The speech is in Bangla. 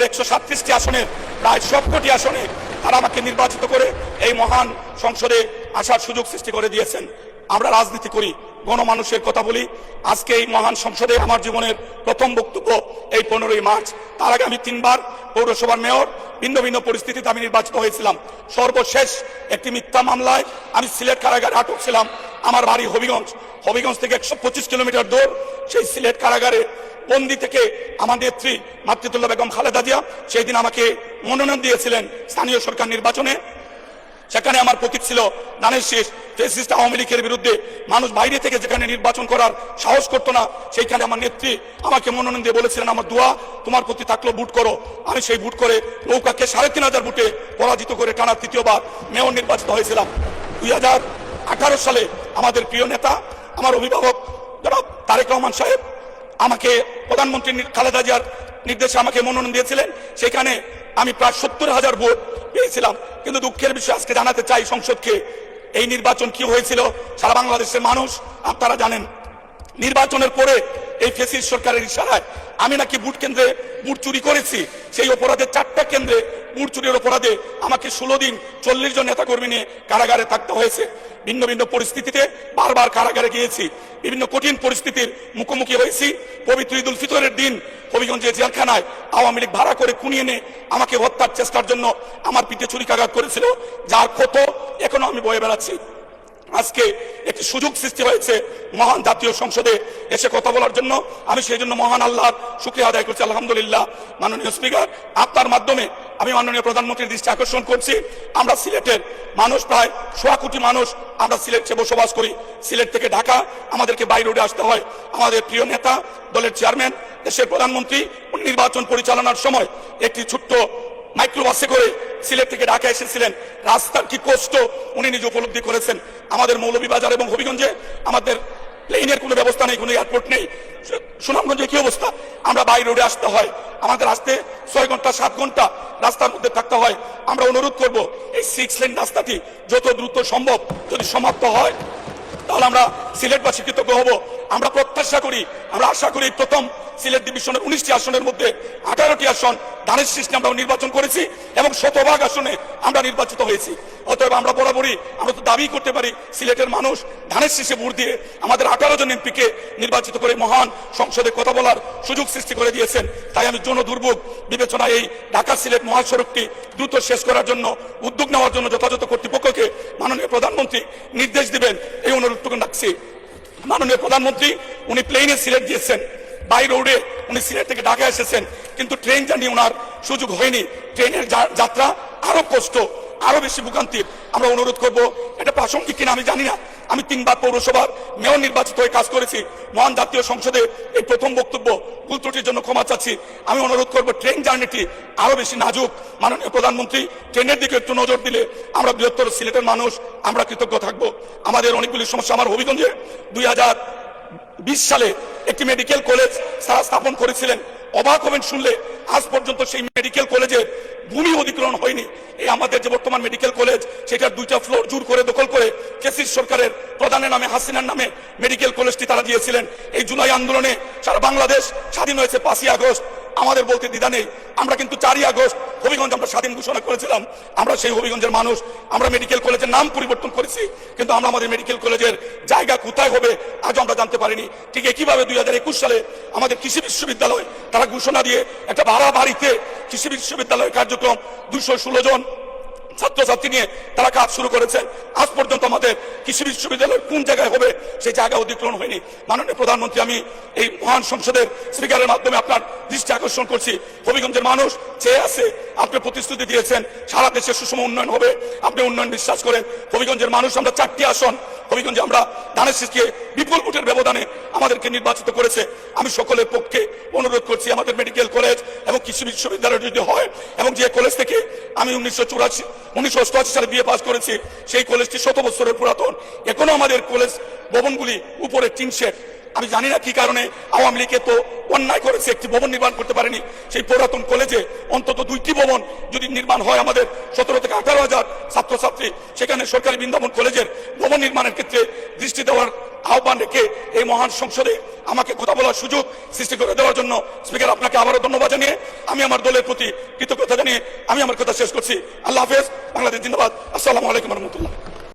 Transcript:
করে 137টি আসনের প্রায় সবকটি আসনে তারা আমাকে নির্বাচিত করে এই মহান সংসদে আসার সুযোগ সৃষ্টি করে দিয়েছেন। আমরা রাজনীতি করি, গণমানুষের কথা বলি। আজকে এই মহান সংসদে আমার জীবনের প্রথম বক্তব্য এই 15ই মার্চ। তার আগে আমি 3 বার পৌরসভার মেয়র, ভিন্ন ভিন্ন পরিস্থিতিতে আমি নির্বাচিত হয়েছিলাম। সর্বশেষ একটি মিথ্যা মামলায় আমি সিলেট কারাগারে আটক ছিলাম। আমার বাড়ি হবিগঞ্জ থেকে 125 কিলোমিটার দূর। সেই সিলেট কারাগারে বন্দি থেকে আমার নেত্রী মাতৃতুল্লাহ বেগম খালেদা জিয়া সেই দিন আমাকে মনোনয়ন দিয়েছিলেন স্থানীয় সরকার নির্বাচনে। সেখানে আমার প্রতীক ছিল ধানের শীষ। ফ্যাসিস্ট আওয়ামী লীগের বিরুদ্ধে মানুষ বাইরে থেকে যেখানে নির্বাচন করার সাহস করতো না, সেইখানে আমার নেত্রী আমাকে মনোনয়ন দিয়ে বলেছিলেন, আমার দোয়া তোমার প্রতি থাকলো, ভোট করো। আমি সেই ভোট করে নৌকাকে 3500 ভোটে পরাজিত করে টানা 3য়বার মেয়র নির্বাচিত হয়েছিলাম। 2018 সালে আমাদের প্রিয় নেতা, আমার অভিভাবক জনাব তারেক রহমান সাহেব আমাকে প্রধানমন্ত্রী খালেদা জিয়ার নির্দেশে আমাকে মনোনয়ন দিয়েছিলেন। সেখানে আমি প্রায় 70,000 ভোট পেয়েছিলাম। কিন্তু দুঃখের বিষয় আজকে জানাতে চাই সংসদকে, এই নির্বাচন কি হয়েছিল সারা বাংলাদেশের মানুষ আপনারা জানেন। নির্বাচনের পরে এই ফ্যাসিস্ট সরকারের ইশারায় আমি নাকি ভোট কেন্দ্রে ভোট চুরি করেছি। সেই অপরাধে 4টা কেন্দ্রে ভোট চুরির অপরাধে আমাকে 16 দিন 40 জন নেতাকর্মী নিয়ে কারাগারে থাকতে হয়েছে। ভিন্ন ভিন্ন পরিস্থিতিতে বারবার কারাগারে গিয়েছি, বিভিন্ন কঠিন পরিস্থিতির মুখোমুখি হয়েছি। পবিত্র ঈদ উল ফিতরের দিন হবিগঞ্জের জেলখানায় আওয়ামী লীগ ভাড়া করে কুনিয়ে এনে আমাকে হত্যার চেষ্টার জন্য আমার পিঠে ছুরিকাঘাত করেছিল, যার ক্ষত এখনো আমি বয়ে বেড়াচ্ছি। আজকে একটি সুযোগ সৃষ্টি হয়েছে মহান জাতীয় সংসদে এসে কথা বলার জন্য। আমি সেই জন্য মহান আল্লাহর শুকরিয়া আদায় করছি, আলহামদুলিল্লাহ। মাননীয় স্পিকার, আপনার মাধ্যমে আমি মাননীয় প্রধানমন্ত্রীর দৃষ্টি আকর্ষণ করছি, আমরা সিলেটের মানুষ প্রায় 1.25 কোটি মানুষ আমরা সিলেটে বসবাস করি। সিলেট থেকে ঢাকা আমাদেরকে বাই রোডে আসতে হয়। আমাদের প্রিয় নেতা, দলের চেয়ারম্যান, দেশের প্রধানমন্ত্রী নির্বাচন পরিচালনার সময় একটি ছোট্ট মাইক্রোবাসে করে সিলেট থেকে ঢাকা এসেছিলেন। রাস্তার কি কষ্ট উনি নিজে উপলব্ধি করেছেন। আমাদের মৌলভীবাজার এবং হবিগঞ্জে আমাদের প্লেনের কোনো ব্যবস্থা নেই, কোনো এয়ারপোর্ট নেই। সুনামগঞ্জে কি অবস্থা, আমরা বাই রোডে আসতে হয়, আমাদের আসতে 6 ঘন্টা 7 ঘন্টা রাস্তার মধ্যে থাকতে হয়। আমরা অনুরোধ করব এই 6 লেন রাস্তাটি যত দ্রুত সম্ভব যদি সমাপ্ত হয় তাহলে আমরা সিলেটবাসী কৃতজ্ঞ হব। আমরা প্রত্যাশা করি, আমরা আশা করি প্রথম সিলেট ডিভিশনের 19টি আসনের মধ্যে 18টি আসন ধানের শীষ আমরা নির্বাচন করেছি এবং 100% আসনে আমরা নির্বাচিত হয়েছি। অতএব আমরা বরাবরই আমরা তো দাবি করতে পারি সিলেটের মানুষ ধানের শীষে ভোট দিয়ে আমাদের 18 জন এমপিকে নির্বাচিত করে মহান সংসদে কথা বলার সুযোগ সৃষ্টি করে দিয়েছেন। তাই আমি জনদুর্ভোগ বিবেচনায় এই ঢাকা সিলেট মহাসড়কটি দ্রুত শেষ করার জন্য উদ্যোগ নেওয়ার জন্য যথাযথ কর্তৃপক্ষকে মাননীয় প্রধানমন্ত্রী নির্দেশ দিবেন এই অনুরোধটুকু রাখছি। মাননীয় প্রধানমন্ত্রী উনি প্লেনে সিলেট দিয়েছেন, বাই রোডে উনি সিলেট থেকে ঢাকা এসেছেন, কিন্তু ট্রেন জার্নি ওনার সুযোগ হয়নি। ট্রেনের যাত্রা আরো কষ্ট, আরো বেশি ভোগান্তির। আমরা অনুরোধ করব, এটা প্রাসঙ্গিক কিনা আমি জানি না, আমি 3 বার পৌরসভার মেয়র নির্বাচিত হয়ে কাজ করেছি। মহান জাতীয় সংসদে এই প্রথম বক্তব্য, ভুল ত্রুটির জন্য ক্ষমা চাচ্ছি। আমি অনুরোধ করব ট্রেন জার্নিটি আরো বেশি নাজুক। মাননীয় প্রধানমন্ত্রী ট্রেনের দিকে একটু নজর দিলে আমরা বৃহত্তর সিলেটের মানুষ আমরা কৃতজ্ঞ থাকবো। আমাদের অনেকগুলি সমস্যা, আমার হবিগঞ্জে 2020 সালে একটি মেডিকেল কলেজ তারা স্থাপন করেছিলেন। অবাক হবেন শুনলে, আজ পর্যন্ত সেই মেডিকেল কলেজের ভূমি অধিগ্রহণ হয়নি। এই আমাদের যে বর্তমান মেডিকেল কলেজ, সেটার 2টা ফ্লোর জোর করে দখল করে ফ্যাসিস্ট সরকারের প্রধানের নামে, হাসিনার নামে মেডিকেল কলেজটি তারা দিয়েছিলেন। এই জুলাই আন্দোলনে সারা বাংলাদেশ স্বাধীন হয়েছে 5ই আগস্ট। আমাদের বলতে দ্বিধা নেই, আমরা কিন্তু 4ই আগস্ট হবিগঞ্জ আমরা স্বাধীন ঘোষণা করেছিলাম। আমরা সেই হবিগঞ্জের মানুষ, আমরা মেডিকেল কলেজের নাম পরিবর্তন করেছি, কিন্তু আমরা আমাদের মেডিকেল কলেজের জায়গা কোথায় হবে আজ আমরা জানতে পারিনি। ঠিক একইভাবে 2021 সালে আমাদের কৃষি বিশ্ববিদ্যালয় তারা ঘোষণা দিয়ে একটা ভাড়া বাড়িতে কৃষি বিশ্ববিদ্যালয়ের কার্যক্রম 216 জন ছাত্রছাত্রী নিয়ে তারা কাজ শুরু করেছেন। আজ পর্যন্ত আমাদের কৃষি বিশ্ববিদ্যালয় কোন জায়গায় হবে সেই জায়গা অধিগ্রহণ হয়নি। মাননীয় প্রধানমন্ত্রী, আমি এই মহান সংসদের স্পিকারের মাধ্যমে আপনার দৃষ্টি আকর্ষণ করছি, হবিগঞ্জের মানুষ চেয়ে আছে, আপনি প্রতিশ্রুতি দিয়েছেন সারা দেশে সুষম উন্নয়ন হবে, আপনি উন্নয়ন বিশ্বাস করেন। হবিগঞ্জের মানুষ, আমরা 4টি আসন হবিগঞ্জে আমরা ধানের শীষকে বিপুল ভোটের ব্যবধানে আমাদেরকে নির্বাচিত করেছে। আমি সকলের পক্ষে অনুরোধ করছি, আমাদের মেডিকেল কলেজ এবং কৃষি বিশ্ববিদ্যালয় যদি হয়, এবং যে কলেজ থেকে আমি 1988 সালে বিএ পাস করেছি, সেই কলেজটি 100 বছরের পুরাতন। এখনো আমাদের কলেজ ভবনগুলি উপরে টিন শেড। আমি জানি না কি কারণে আওয়ামী লীগ তো অন্যায় করেছে, একটি ভবন নির্মাণ করতে পারেনি। সেই পুরাতন কলেজে অন্তত 2টি ভবন যদি নির্মাণ হয়, আমাদের 17 থেকে 18 হাজার ছাত্রছাত্রী, সেখানে সরকারি বৃন্দাবন কলেজের ভবন নির্মাণের ক্ষেত্রে দৃষ্টি দেওয়ার আহ্বান রেখে এই মহান সংসদে আমাকে কথা বলার সুযোগ সৃষ্টি করে দেওয়ার জন্য স্পিকার আপনাকে আবারও ধন্যবাদ জানিয়ে আমি আমার দলের প্রতি কৃতজ্ঞতা জানিয়ে আমি আমার কথা শেষ করছি। আল্লাহ হাফেজ। বাংলাদেশ জিন্দাবাদ। আসসালামু আলাইকুম রহমতুল্লাহ।